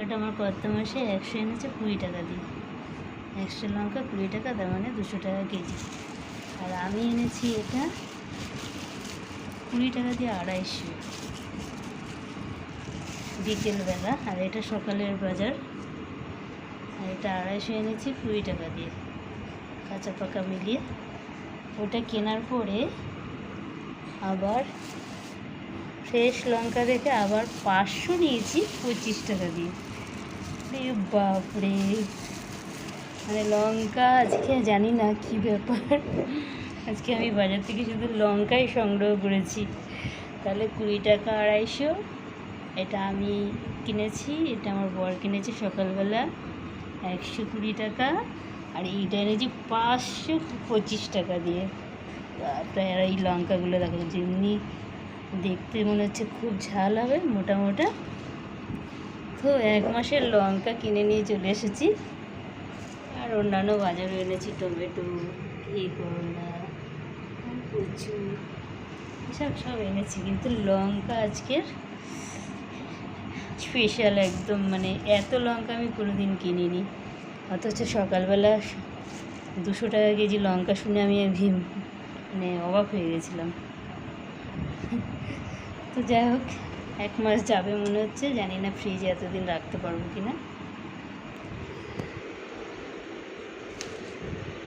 লঙ্কাটা আমার কর্তা মাসে 100 এনেছে 20 টাকা দিয়ে। 100 লঙ্কা 20 টাকা, তার মানে 200 টাকা কেজি। আর আমি এনেছি এটা 20 টাকা দিয়ে 250 বিকেলবেলা। আর এটা সকালের বাজার। আর এটা 250 এনেছি 20 টাকা দিয়ে, কাঁচা পাকা মিলিয়ে। ওটা কেনার পরে আবার ফ্রেশ লঙ্কা দেখে আবার 500 নিয়েছি 25 টাকা দিয়ে। বাপরে, মানে লঙ্কা আজকে জানি না কি ব্যাপার, আজকে আমি বাজার থেকে শুধু লঙ্কাই সংগ্রহ করেছি। তাহলে 20 টাকা 250, এটা আমি কিনেছি, এটা আমার বর কিনেছে সকালবেলা 120 টাকা। আর এইটা এনেছি 525 টাকা দিয়ে। প্রায়। আর এই লঙ্কাগুলো দেখো, যেমনি দেখতে মনে হচ্ছে খুব ঝাল হবে, মোটা মোটা। তো 1 মাসের লঙ্কা কিনে নিয়ে চলে এসেছি। আর অন্যান্য বাজারও এনেছি, টমেটো, করলা, কচু, এসব সব এনেছি। কিন্তু লঙ্কা আজকের স্পেশাল একদম, মানে এত লঙ্কা আমি কোনোদিন কিনিনি। অথচ সকালবেলা 200 টাকা কেজি লঙ্কা শুনে আমি মানে অবাক হয়ে গেছিলাম। তো যাই হোক, 1 মাস যাবে মনে হচ্ছে, জানি না ফ্রিজে এতদিন রাখতে পারবো কি না।